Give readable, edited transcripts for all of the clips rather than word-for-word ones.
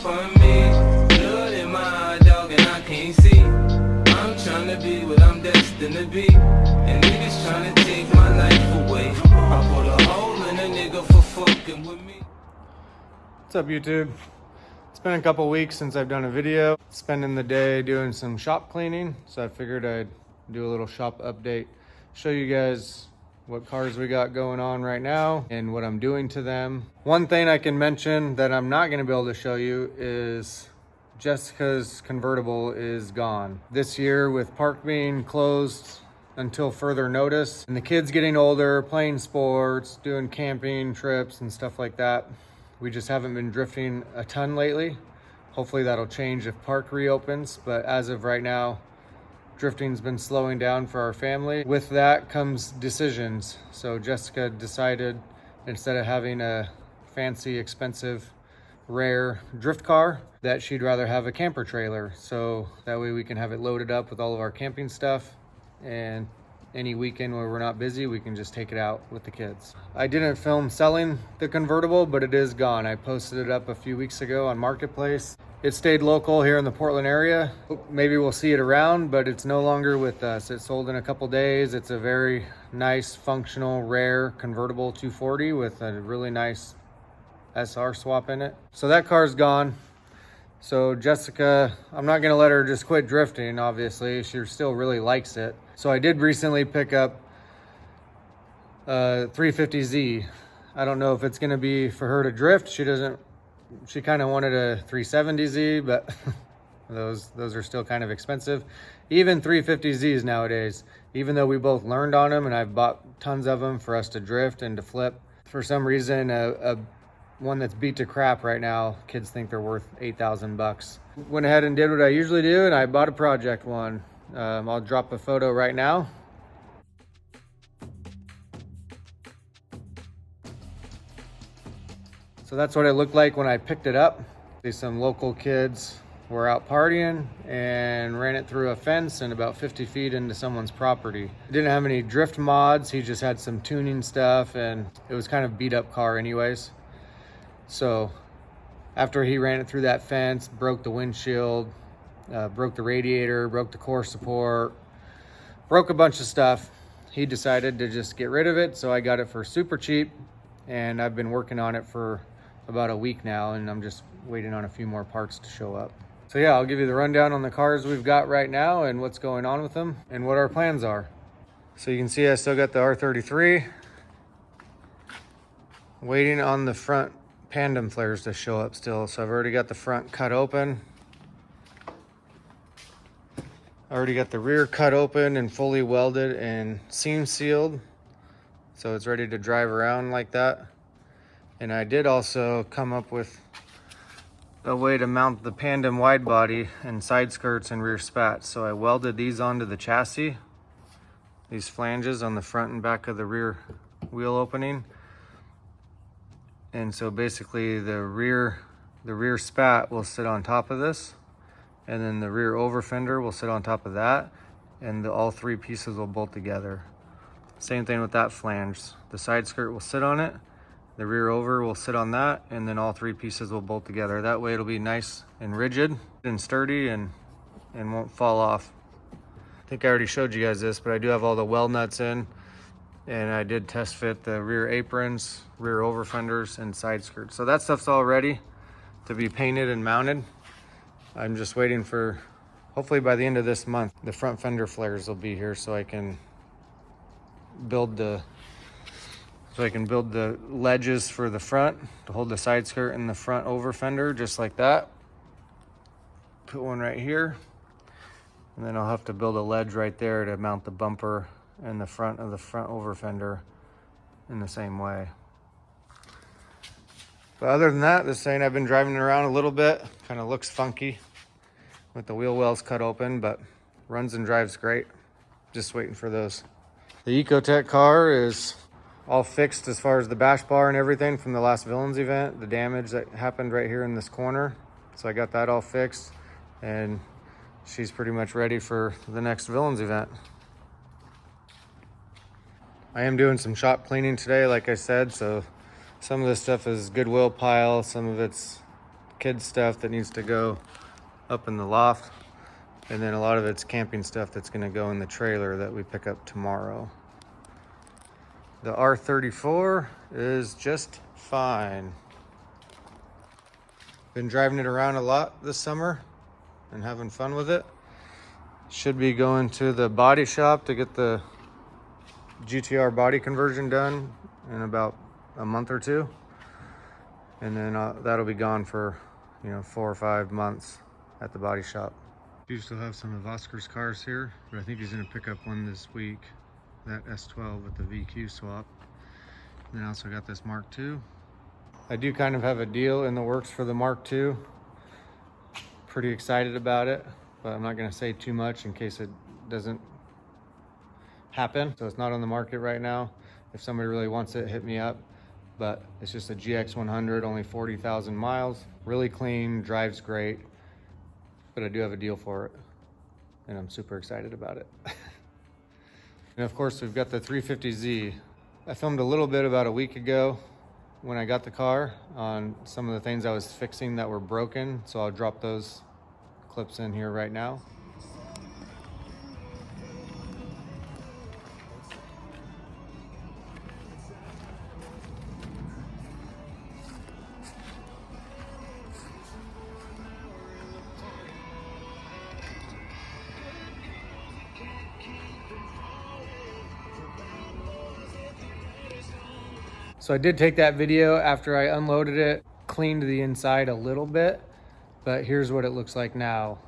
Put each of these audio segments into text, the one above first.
for me. Blood in my dog and I can't see. I'm trying to be what I'm destined to be. And niggas trying to take my life away. I put a hole in a nigga for fucking with me. What's up, YouTube? It's been a couple weeks since I've done a video. Spending the day doing some shop cleaning, so I figured I'd do a little shop update, show you guys what cars we got going on right now and what I'm doing to them. One thing I can mention that I'm not going to be able to show you is Jessica's convertible is gone. This year, with park being closed until further notice and the kids getting older, playing sports, doing camping trips and stuff like that, we just haven't been drifting a ton lately. Hopefully that'll change if park reopens, but as of right now, drifting's been slowing down for our family. With that comes decisions. So Jessica decided, instead of having a fancy, expensive, rare drift car, that she'd rather have a camper trailer. So that way we can have it loaded up with all of our camping stuff, and any weekend where we're not busy, we can just take it out with the kids. I didn't film selling the convertible, but it is gone. I posted it up a few weeks ago on Marketplace. It stayed local here in the Portland area. Maybe we'll see it around, but it's no longer with us. It sold in a couple days. It's a very nice, functional, rare convertible 240 with a really nice SR swap in it. So that car's gone. So Jessica, I'm not gonna let her just quit drifting, obviously. She still really likes it. So I did recently pick up a 350Z. I don't know if it's gonna be for her to drift. She kind of wanted a 370Z, but those are still kind of expensive. Even 350Zs nowadays, even though we both learned on them and I've bought tons of them for us to drift and to flip. For some reason, a one that's beat to crap right now, kids think they're worth 8,000 bucks. Went ahead and did what I usually do, and I bought a project one. I'll drop a photo right now. So that's what it looked like when I picked it up. Some local kids were out partying and ran it through a fence and about 50 feet into someone's property. It didn't have any drift mods. He just had some tuning stuff, and it was kind of beat up car anyways. So after he ran it through that fence, broke the windshield, broke the radiator, broke the core support, broke a bunch of stuff, he decided to just get rid of it. So I got it for super cheap, and I've been working on it for about a week now, and I'm just waiting on a few more parts to show up. So yeah, I'll give you the rundown on the cars we've got right now and what's going on with them and what our plans are. So you can see I still got the R33. Waiting on the front pandem flares to show up still. So I've already got the front cut open. I already got the rear cut open and fully welded and seam sealed. So it's ready to drive around like that. And I did also come up with a way to mount the pandem wide body and side skirts and rear spats. So I welded these onto the chassis, these flanges on the front and back of the rear wheel opening. And so basically the rear spat will sit on top of this, and then the rear over fender will sit on top of that, and all three pieces will bolt together. Same thing with that flange. The side skirt will sit on it, the rear over will sit on that, and then all three pieces will bolt together. That way it'll be nice and rigid and sturdy and won't fall off. I think I already showed you guys this, but I do have all the weld nuts in, and I did test fit the rear aprons, rear over fenders, and side skirts. So that stuff's all ready to be painted and mounted. I'm just waiting for, hopefully by the end of this month, the front fender flares will be here so I can build the ledges for the front to hold the side skirt and the front over fender just like that. Put one right here, and then I'll have to build a ledge right there to mount the bumper and the front of the front over fender in the same way. But other than that, this thing, I've been driving it around a little bit. Kind of looks funky with the wheel wells cut open, but runs and drives great. Just waiting for those. The Ecotech car is all fixed as far as the bash bar and everything from the last Villains event, the damage that happened right here in this corner. So I got that all fixed, and she's pretty much ready for the next Villains event. I am doing some shop cleaning today, like I said, so some of this stuff is Goodwill pile, some of it's kids stuff that needs to go up in the loft. And then a lot of it's camping stuff that's gonna go in the trailer that we pick up tomorrow. The R34 is just fine. Been driving it around a lot this summer and having fun with it. Should be going to the body shop to get the GTR body conversion done in about a month or two. And then that'll be gone for, 4 or 5 months at the body shop. Do still have some of Oscar's cars here, but I think he's gonna pick up one this week. That S12 with the VQ swap. And then I also got this Mark II. I do kind of have a deal in the works for the Mark II. Pretty excited about it, but I'm not gonna say too much in case it doesn't happen. So it's not on the market right now. If somebody really wants it, hit me up. But it's just a GX100, only 40,000 miles. Really clean, drives great. But I do have a deal for it, and I'm super excited about it. And of course, we've got the 350Z. I filmed a little bit about a week ago when I got the car on some of the things I was fixing that were broken. So I'll drop those clips in here right now. So I did take that video after I unloaded it, cleaned the inside a little bit, but here's what it looks like now.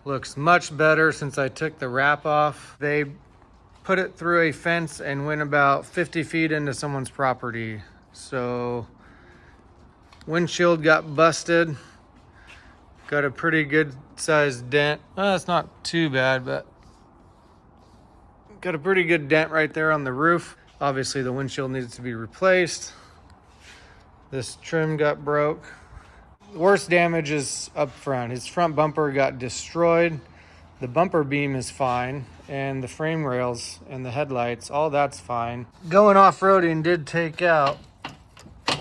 Looks much better since I took the wrap off. They put it through a fence and went about 50 feet into someone's property. So windshield got busted. Got a pretty good sized dent. Well, it's not too bad, but got a pretty good dent right there on the roof. Obviously the windshield needs to be replaced. This trim got broke. The worst damage is up front. His front bumper got destroyed. The bumper beam is fine, and the frame rails and the headlights, all that's fine. Going off-roading did take out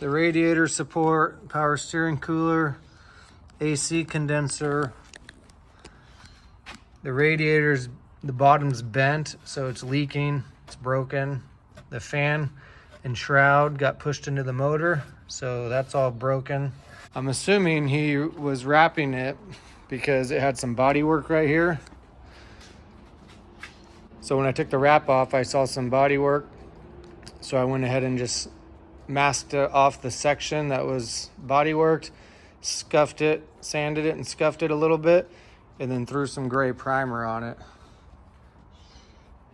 the radiator support, power steering cooler, AC condenser. The radiator's, the bottom's bent, so it's leaking, it's broken. The fan and shroud got pushed into the motor, so that's all broken. I'm assuming he was wrapping it because it had some body work right here. So when I took the wrap off, I saw some body work. So I went ahead and just masked off the section that was body worked, scuffed it, sanded it and scuffed it a little bit, and then threw some gray primer on it.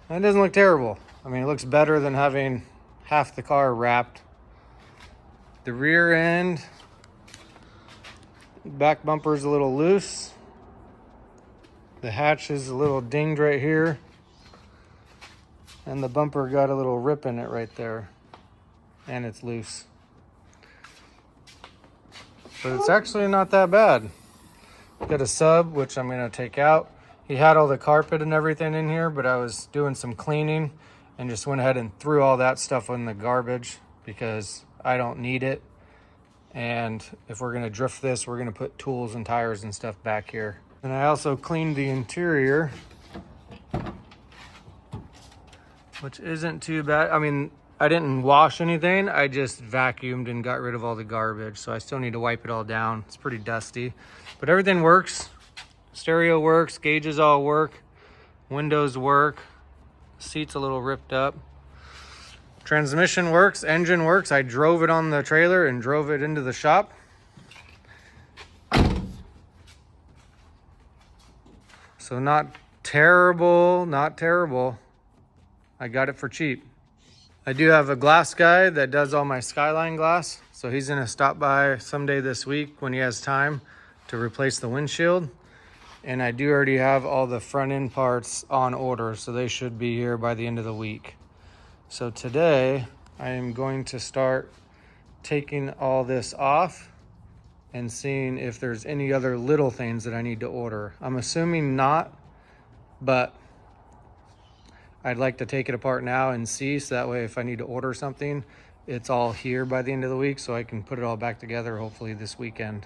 And it doesn't look terrible. I mean, it looks better than having half the car wrapped. The rear end, back bumper's a little loose. The hatch is a little dinged right here. And the bumper got a little rip in it right there. And it's loose. But it's actually not that bad. Got a sub, which I'm gonna take out. He had all the carpet and everything in here, but I was doing some cleaning and just went ahead and threw all that stuff in the garbage because I don't need it. And if we're gonna drift this, we're gonna put tools and tires and stuff back here. And I also cleaned the interior, which isn't too bad. I mean, I didn't wash anything. I just vacuumed and got rid of all the garbage. So I still need to wipe it all down. It's pretty dusty, but everything works. Stereo works, gauges all work, windows work, seat's a little ripped up. Transmission works, engine works. I drove it on the trailer and drove it into the shop. So not terrible, not terrible. I got it for cheap. I do have a glass guy that does all my Skyline glass. So he's gonna stop by someday this week when he has time to replace the windshield. And I do already have all the front end parts on order, so they should be here by the end of the week. So today I am going to start taking all this off and seeing if there's any other little things that I need to order. I'm assuming not, but I'd like to take it apart now and see, so that way if I need to order something, it's all here by the end of the week so I can put it all back together hopefully this weekend.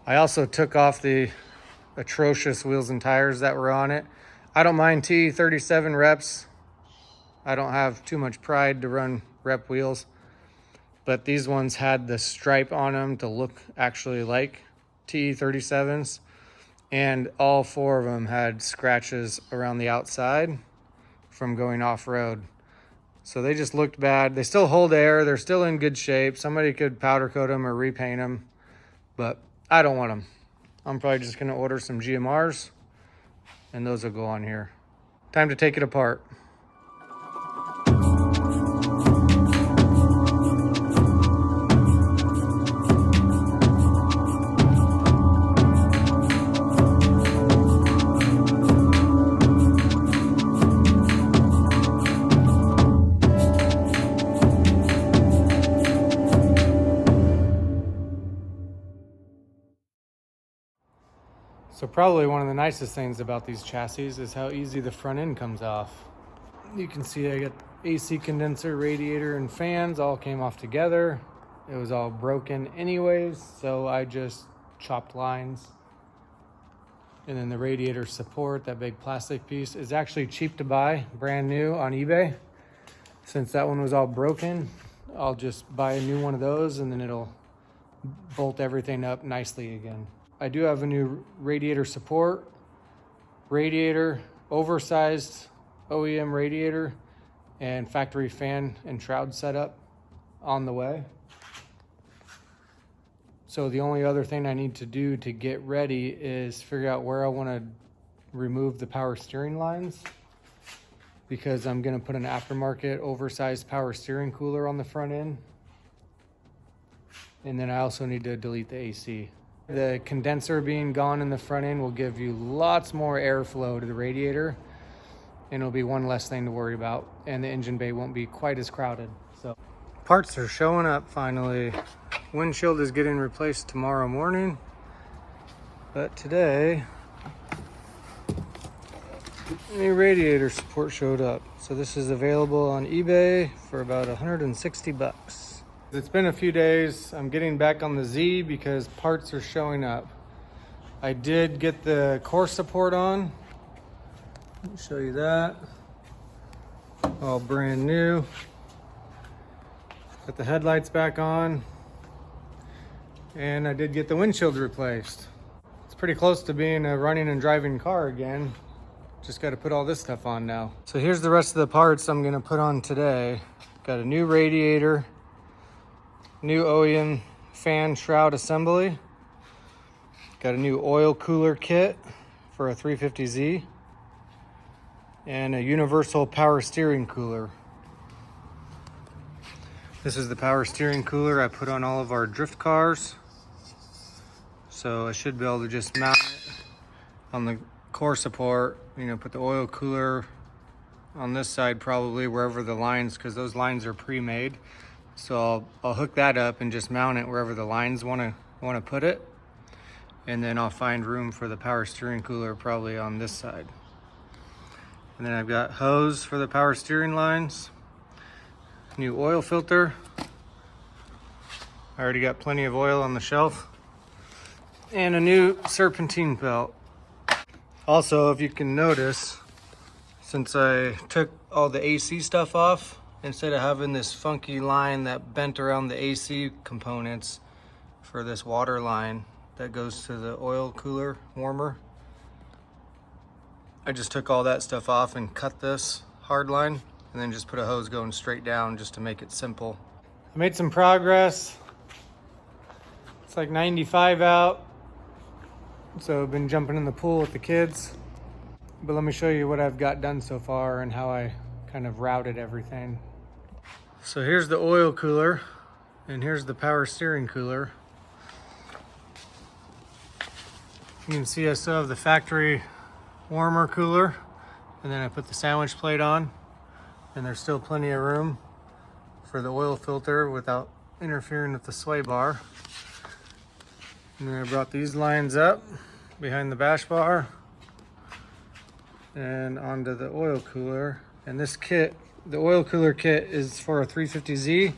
I also took off the atrocious wheels and tires that were on it. I don't mind T37 reps. I don't have too much pride to run rep wheels, but these ones had the stripe on them to look actually like T37s, and all 4 of them had scratches around the outside from going off-road. So they just looked bad. They still hold air. They're still in good shape. Somebody could powder coat them or repaint them, but I don't want them. I'm probably just gonna order some GMRs and those will go on here. Time to take it apart. So probably one of the nicest things about these chassis is how easy the front end comes off. You can see I got AC condenser, radiator, and fans all came off together. It was all broken anyways, so I just chopped lines. And then the radiator support, that big plastic piece, is actually cheap to buy, brand new on eBay. Since that one was all broken, I'll just buy a new one of those and then it'll bolt everything up nicely again. I do have a new radiator support, radiator, oversized OEM radiator, and factory fan and shroud setup on the way. So the only other thing I need to do to get ready is figure out where I want to remove the power steering lines, because I'm going to put an aftermarket oversized power steering cooler on the front end. And then I also need to delete the AC. The condenser being gone in the front end will give you lots more airflow to the radiator, and it'll be one less thing to worry about, and the engine bay won't be quite as crowded. So parts are showing up finally. Windshield is getting replaced tomorrow morning, but today new radiator support showed up. So this is available on eBay for about 160 bucks. It's been a few days. I'm getting back on the Z because parts are showing up. I did get the core support on. Let me show you that. All brand new. Got the headlights back on. And I did get the windshield replaced. It's pretty close to being a running and driving car again. Just got to put all this stuff on now. So here's the rest of the parts I'm going to put on today. Got a new radiator, new OEM fan shroud assembly, got a new oil cooler kit for a 350Z, and a universal power steering cooler. This is the power steering cooler I put on all of our drift cars, so I should be able to just mount it on the core support, you know, put the oil cooler on this side probably, wherever the lines, because those lines are pre-made. So I'll hook that up and just mount it wherever the lines want to put it, and then I'll find room for the power steering cooler probably on this side. And then I've got hose for the power steering lines, new oil filter. I already got plenty of oil on the shelf, and a new serpentine belt. Also, if you can notice, since I took all the AC stuff off, instead of having this funky line that bent around the AC components for this water line that goes to the oil cooler warmer, I just took all that stuff off and cut this hard line and then just put a hose going straight down just to make it simple. I made some progress. It's like 95 out. So I've been jumping in the pool with the kids. But let me show you what I've got done so far and how I kind of routed everything. So here's the oil cooler and here's the power steering cooler. You can see I still have the factory warmer cooler, and then I put the sandwich plate on, and there's still plenty of room for the oil filter without interfering with the sway bar. And then I brought these lines up behind the bash bar and onto the oil cooler. And this kit, the oil cooler kit, is for a 350Z.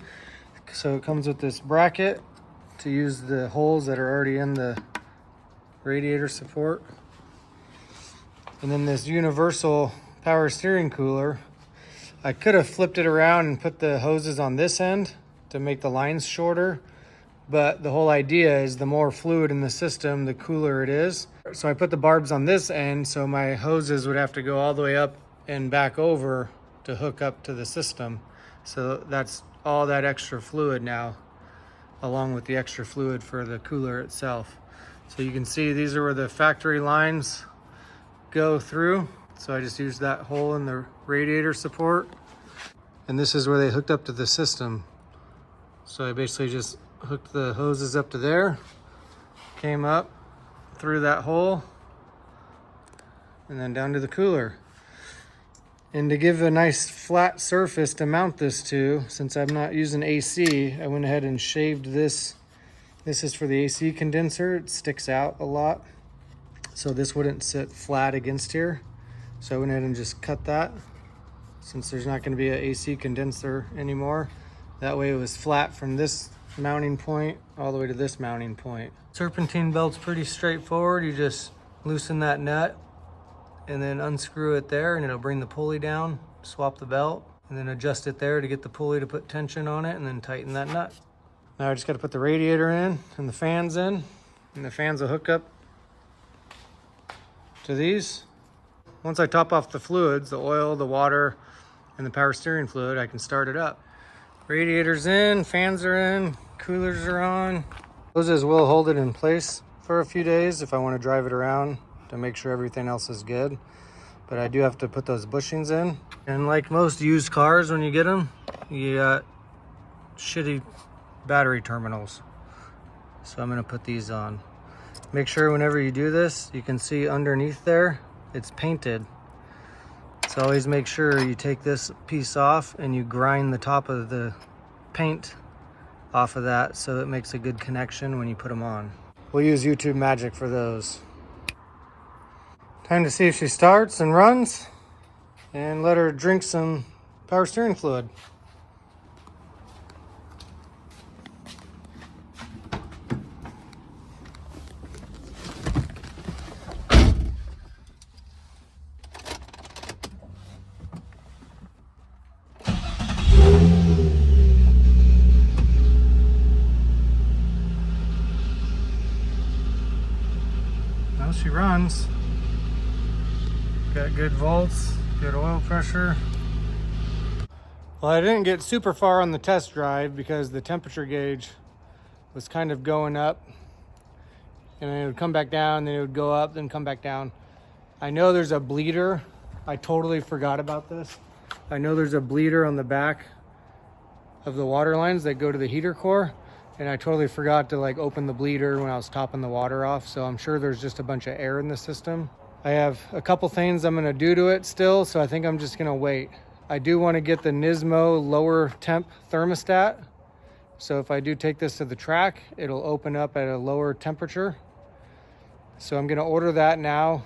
So it comes with this bracket to use the holes that are already in the radiator support. And then this universal power steering cooler. I could have flipped it around and put the hoses on this end to make the lines shorter, but the whole idea is the more fluid in the system, the cooler it is. So I put the barbs on this end, so my hoses would have to go all the way up and back over to hook up to the system. So that's all that extra fluid now, along with the extra fluid for the cooler itself. So you can see these are where the factory lines go through. So I just used that hole in the radiator support. And this is where they hooked up to the system. So I basically just hooked the hoses up to there, came up through that hole, and then down to the cooler. And to give a nice flat surface to mount this to, since I'm not using AC, I went ahead and shaved this. This is for the AC condenser. It sticks out a lot, so this wouldn't sit flat against here. So I went ahead and just cut that, since there's not going to be an AC condenser anymore. That way it was flat from this mounting point all the way to this mounting point. Serpentine belt's pretty straightforward. You just loosen that nut and then unscrew it there, and it'll bring the pulley down, swap the belt, and then adjust it there to get the pulley to put tension on it, and then tighten that nut. Now I just got to put the radiator in and the fans in, and the fans will hook up to these. Once I top off the fluids, the oil, the water, and the power steering fluid, I can start it up. Radiator's in, fans are in, coolers are on. Hoses will hold it in place for a few days if I want to drive it around to make sure everything else is good. But I do have to put those bushings in. And like most used cars, when you get them, you got shitty battery terminals. So I'm gonna put these on. Make sure whenever you do this, you can see underneath there, it's painted. So always make sure you take this piece off and you grind the top of the paint off of that so it makes a good connection when you put them on. We'll use YouTube magic for those. Time to see if she starts and runs, and let her drink some power steering fluid. Now she runs. Got good volts, good oil pressure. Well, I didn't get super far on the test drive because the temperature gauge was kind of going up, and then it would come back down, then it would go up, then come back down. I know there's a bleeder. I totally forgot about this. I know there's a bleeder on the back of the water lines that go to the heater core, and I totally forgot to like open the bleeder when I was topping the water off. So I'm sure there's just a bunch of air in the system. I have a couple things I'm gonna do to it still, so I think I'm just gonna wait. I do wanna get the Nismo lower temp thermostat. So if I do take this to the track, it'll open up at a lower temperature. So I'm gonna order that now.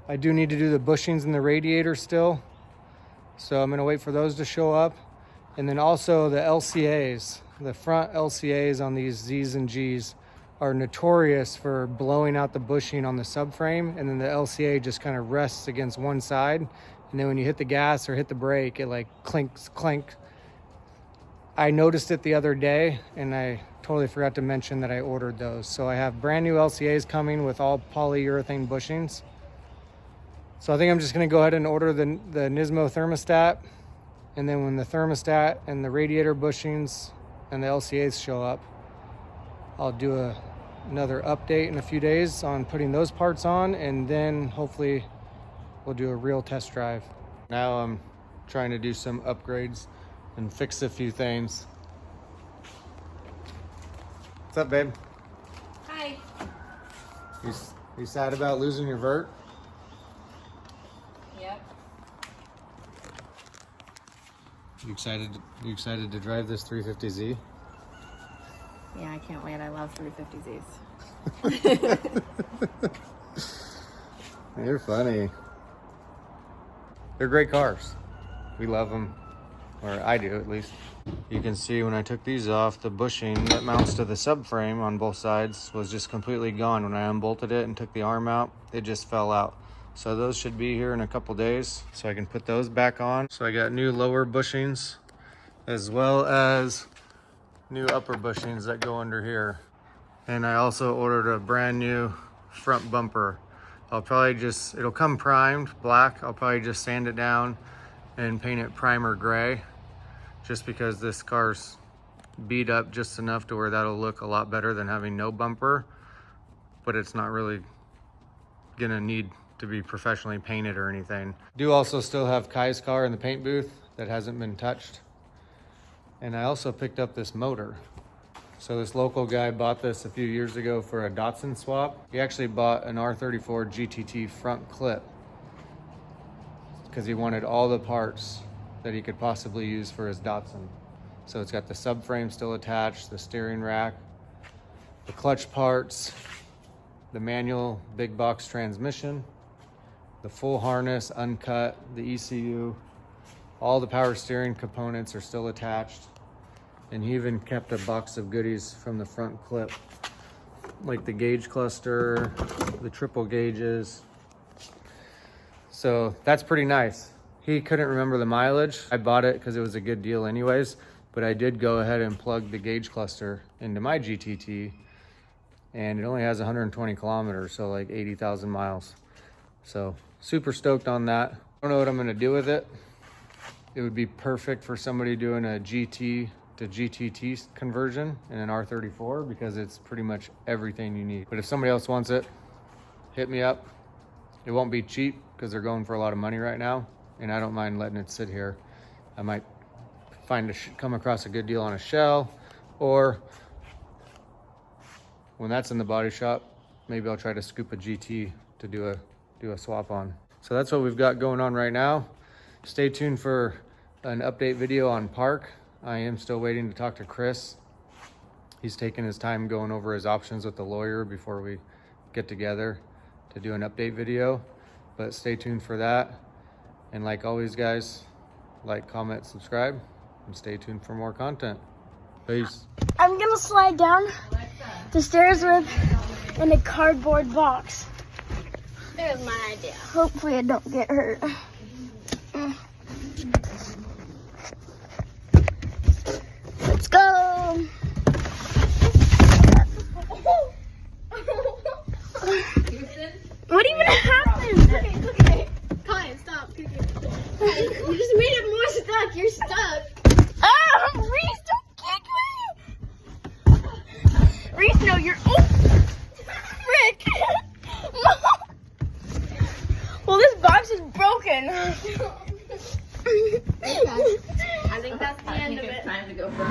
I do need to do the bushings in the radiator still. So I'm gonna wait for those to show up. And then also the LCAs, the front LCAs on these Z's and G's are notorious for blowing out the bushing on the subframe, and then the LCA just kind of rests against one side, and then when you hit the gas or hit the brake, it like clinks, clink. I noticed it the other day, and I totally forgot to mention that I ordered those. So I have brand new LCAs coming with all polyurethane bushings. So I think I'm just gonna go ahead and order the Nismo thermostat, and then when the thermostat and the radiator bushings and the LCAs show up, I'll do another update in a few days on putting those parts on, and then hopefully we'll do a real test drive. Now I'm trying to do some upgrades and fix a few things. What's up, babe? Hi. You sad about losing your Vert? Yep. You excited to drive this 350Z? Yeah, I can't wait. I love 350Zs. You're funny. They're great cars. We love them, or I do at least. You can see when I took these off, the bushing that mounts to the subframe on both sides was just completely gone. When I unbolted it and took the arm out, it just fell out. So those should be here in a couple days, so I can put those back on. So I got new lower bushings as well as new upper bushings that go under here. And I also ordered a brand new front bumper. I'll probably just, it'll come primed black. I'll probably just sand it down and paint it primer gray, just because this car's beat up just enough to where that'll look a lot better than having no bumper, but it's not really gonna need to be professionally painted or anything. Do also still have Kai's car in the paint booth that hasn't been touched. And I also picked up this motor. So this local guy bought this a few years ago for a Datsun swap. He actually bought an R34 GTT front clip because he wanted all the parts that he could possibly use for his Datsun. So it's got the subframe still attached, the steering rack, the clutch parts, the manual big box transmission, the full harness uncut, the ECU, all the power steering components are still attached. And he even kept a box of goodies from the front clip, like the gauge cluster, the triple gauges. So that's pretty nice. He couldn't remember the mileage. I bought it because it was a good deal anyways, but I did go ahead and plug the gauge cluster into my GTT, and it only has 120 kilometers, so like 80,000 miles. So super stoked on that. I don't know what I'm gonna do with it. It would be perfect for somebody doing a GT to GTT conversion in an R34 because it's pretty much everything you need. But if somebody else wants it, hit me up. It won't be cheap because they're going for a lot of money right now, and I don't mind letting it sit here. I might come across a good deal on a shell, or when that's in the body shop, maybe I'll try to scoop a GT to do a swap on. So that's what we've got going on right now. Stay tuned for an update video on Park. I am still waiting to talk to Chris. He's taking his time going over his options with the lawyer before we get together to do an update video, but stay tuned for that. And like always, guys, like, comment, subscribe, and stay tuned for more content. Peace. I'm gonna slide down the stairs in a cardboard box. There's my idea. Hopefully I don't get hurt. Let's go. What even happened? Okay. Colin, stop kicking. You just made it more stuck. You're stuck. Oh, Reese, don't kick me. Reese, no, you're... Oh, frick. Well, this box is broken. I think that's the end of it. Time to go for